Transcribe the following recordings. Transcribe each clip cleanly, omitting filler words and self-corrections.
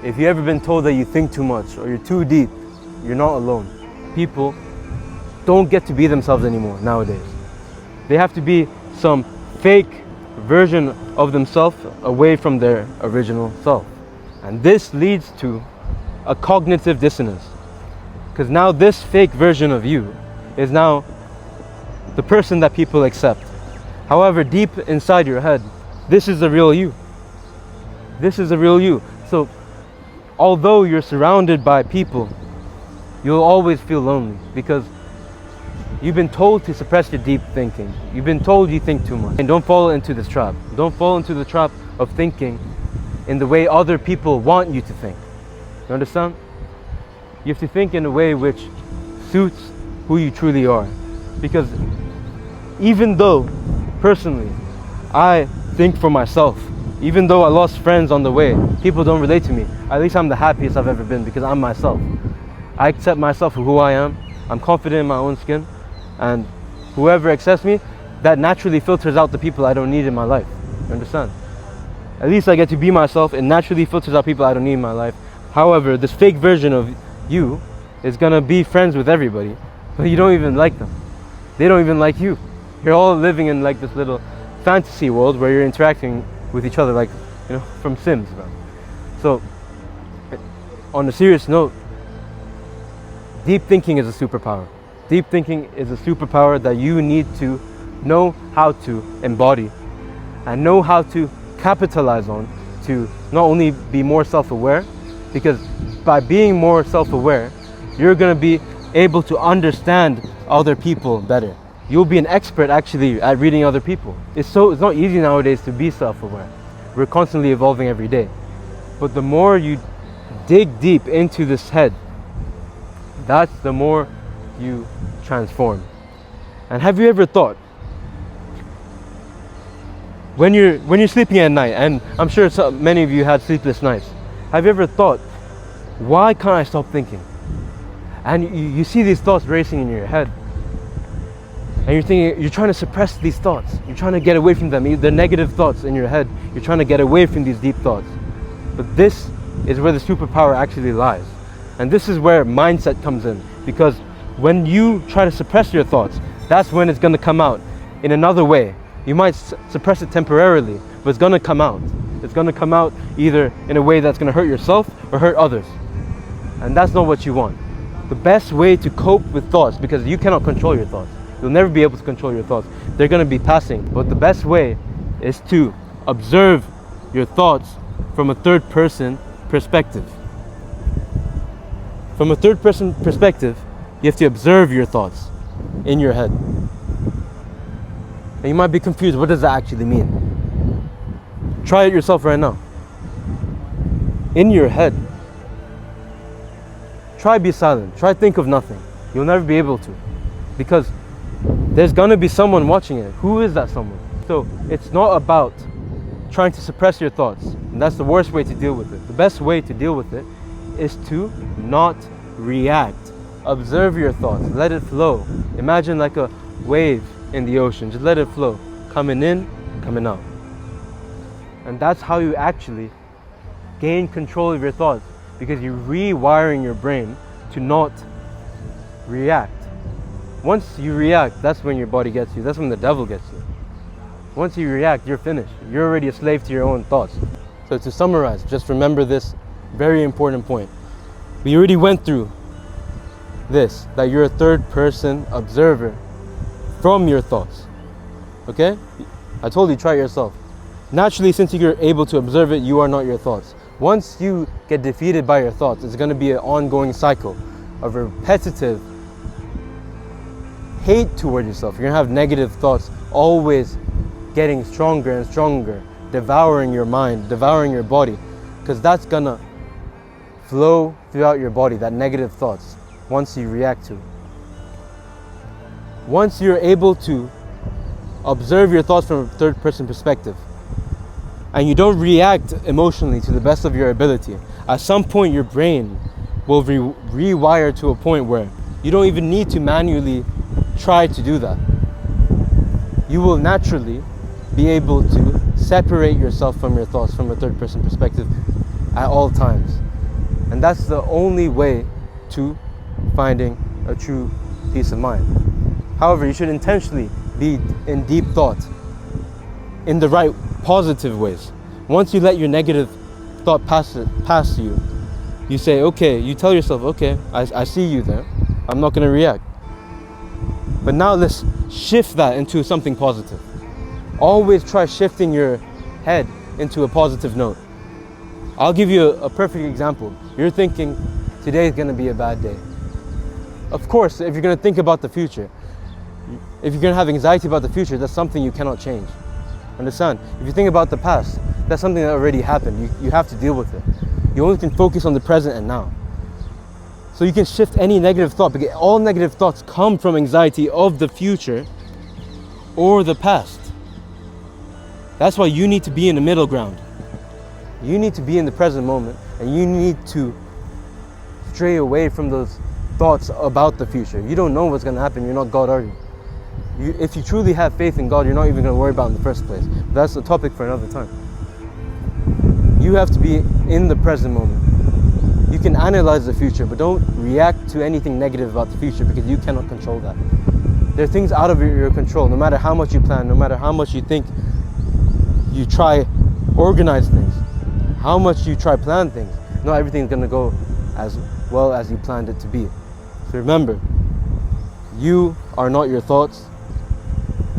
If you've ever been told that you think too much or you're too deep, you're not alone. People don't get to be themselves anymore nowadays. They have to be some fake version of themselves away from their original self. And this leads to a cognitive dissonance. Because now this fake version of you is now the person that people accept. However, deep inside your head, this is the real you. This is the real you. So, although you're surrounded by people, you'll always feel lonely because you've been told to suppress your deep thinking. You've been told you think too much. And don't fall into this trap. Don't fall into the trap of thinking in the way other people want you to think. You understand? You have to think in a way which suits who you truly are. Because even though, personally, I think for myself, even though I lost friends on the way, people don't relate to me, at least I'm the happiest I've ever been because I'm myself. I accept myself for who I am. I'm confident in my own skin. And whoever accepts me, that naturally filters out the people I don't need in my life. You understand? At least I get to be myself. It naturally filters out people I don't need in my life. However, this fake version of you is gonna be friends with everybody, but you don't even like them. They don't even like you. You're all living in like this little fantasy world where you're interacting with each other like, you know, from Sims, bro. So, on a serious note, deep thinking is a superpower. Deep thinking is a superpower that you need to know how to embody and know how to capitalize on to not only be more self-aware, because by being more self-aware, you're going to be able to understand other people better. You'll be an expert actually at reading other people. It's not easy nowadays to be self-aware. We're constantly evolving every day. But the more you dig deep into this head, that's the more you transform. And have you ever thought, when you're sleeping at night, and I'm sure many of you had sleepless nights, have you ever thought, why can't I stop thinking? And you see these thoughts racing in your head, and you're thinking, you're trying to suppress these thoughts. You're trying to get away from them. The negative thoughts in your head, you're trying to get away from these deep thoughts. But this is where the superpower actually lies. And this is where mindset comes in. Because when you try to suppress your thoughts, that's when it's going to come out in another way. You might suppress it temporarily, but it's going to come out. It's going to come out either in a way that's going to hurt yourself or hurt others. And that's not what you want. The best way to cope with thoughts, because you cannot control your thoughts. You'll never be able to control your thoughts. They're going to be passing. But the best way is to observe your thoughts from a third person perspective. From a third person perspective, you have to observe your thoughts in your head. And you might be confused, what does that actually mean? Try it yourself right now. In your head, try be silent. Try think of nothing. You'll never be able to. Because there's gonna be someone watching it. Who is that someone? So it's not about trying to suppress your thoughts. And that's the worst way to deal with it. The best way to deal with it is to not react. Observe your thoughts. Let it flow. Imagine like a wave in the ocean. Just let it flow. Coming in, coming out. And that's how you actually gain control of your thoughts. Because you're rewiring your brain to not react. Once you react, that's when your body gets you. That's when the devil gets you. Once you react, you're finished. You're already a slave to your own thoughts. So to summarize, just remember this very important point. We already went through this, that you're a third person observer from your thoughts. Okay? I told you, try it yourself. Naturally, since you're able to observe it, you are not your thoughts. Once you get defeated by your thoughts, it's going to be an ongoing cycle of repetitive hate toward yourself. You're going to have negative thoughts always getting stronger and stronger, devouring your mind, devouring your body, because that's going to flow throughout your body, that negative thoughts, once you react to it. Once you're able to observe your thoughts from a third person perspective, and you don't react emotionally to the best of your ability, at some point your brain will rewire to a point where you don't even need to manually try to do that. You will naturally be able to separate yourself from your thoughts from a third person perspective at all times. And that's the only way to finding a true peace of mind. However, you should intentionally be in deep thought in the right positive ways. Once you let your negative thought pass you, you say, okay, you tell yourself, okay, I see you there. I'm not going to react. But now let's shift that into something positive. Always try shifting your head into a positive note. I'll give you a perfect example. You're thinking, today is going to be a bad day. Of course, if you're going to think about the future, if you're going to have anxiety about the future, that's something you cannot change. Understand? If you think about the past, that's something that already happened. You have to deal with it. You only can focus on the present and now. So you can shift any negative thought, because all negative thoughts come from anxiety of the future or the past. That's why you need to be in the middle ground. You need to be in the present moment, and you need to stray away from those thoughts about the future. You don't know what's going to happen. You're not God, are you? If you truly have faith in God, you're not even going to worry about it in the first place. That's a topic for another time. You have to be in the present moment. You can analyze the future, but don't react to anything negative about the future, because you cannot control that. There are things out of your control. No matter how much you plan, no matter how much you think you try organize things, how much you try plan things, not everything's going to go as well as you planned it to be. So remember, you are not your thoughts,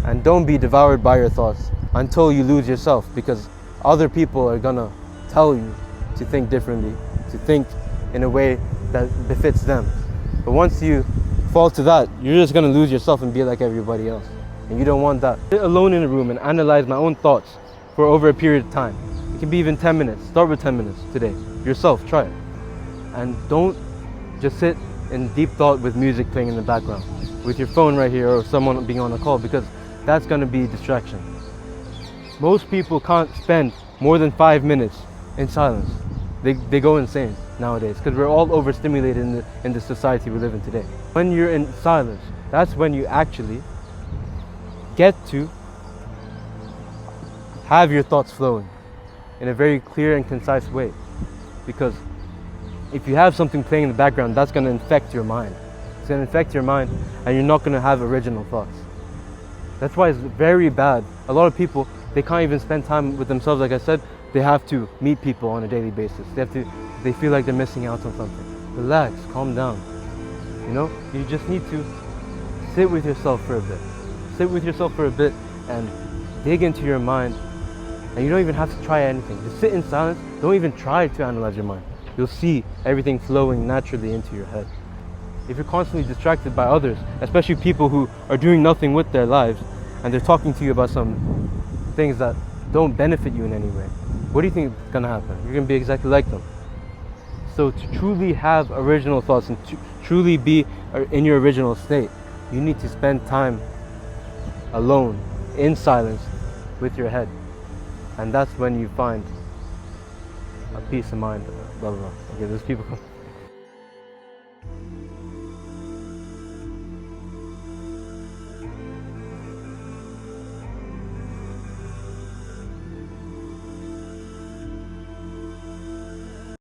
and don't be devoured by your thoughts until you lose yourself, because other people are going to tell you to think differently, to think in a way that befits them. But once you fall to that, you're just going to lose yourself and be like everybody else. And you don't want that. Sit alone in a room and analyze my own thoughts for over a period of time. It can be even 10 minutes. Start with 10 minutes today. Yourself, try it. And don't just sit in deep thought with music playing in the background, with your phone right here, or someone being on a call, because that's going to be distraction. Most people can't spend more than 5 minutes in silence. They go insane nowadays, because we're all overstimulated in the society we live in today. When you're in silence, that's when you actually get to have your thoughts flowing in a very clear and concise way. Because if you have something playing in the background, that's going to infect your mind. It's going to infect your mind, and you're not going to have original thoughts. That's why it's very bad. A lot of people, they can't even spend time with themselves. Like I said, they have to meet people on a daily basis. They feel like they're missing out on something. Relax, calm down. You know, you just need to sit with yourself for a bit. Sit with yourself for a bit and dig into your mind. And you don't even have to try anything. Just sit in silence. Don't even try to analyze your mind. You'll see everything flowing naturally into your head. If you're constantly distracted by others, especially people who are doing nothing with their lives, and they're talking to you about some things that don't benefit you in any way, what do you think is going to happen? You're going to be exactly like them. So to truly have original thoughts and to truly be in your original state, you need to spend time alone, in silence, with your head. And that's when you find a peace of mind. Blah, blah, blah. Okay, there's people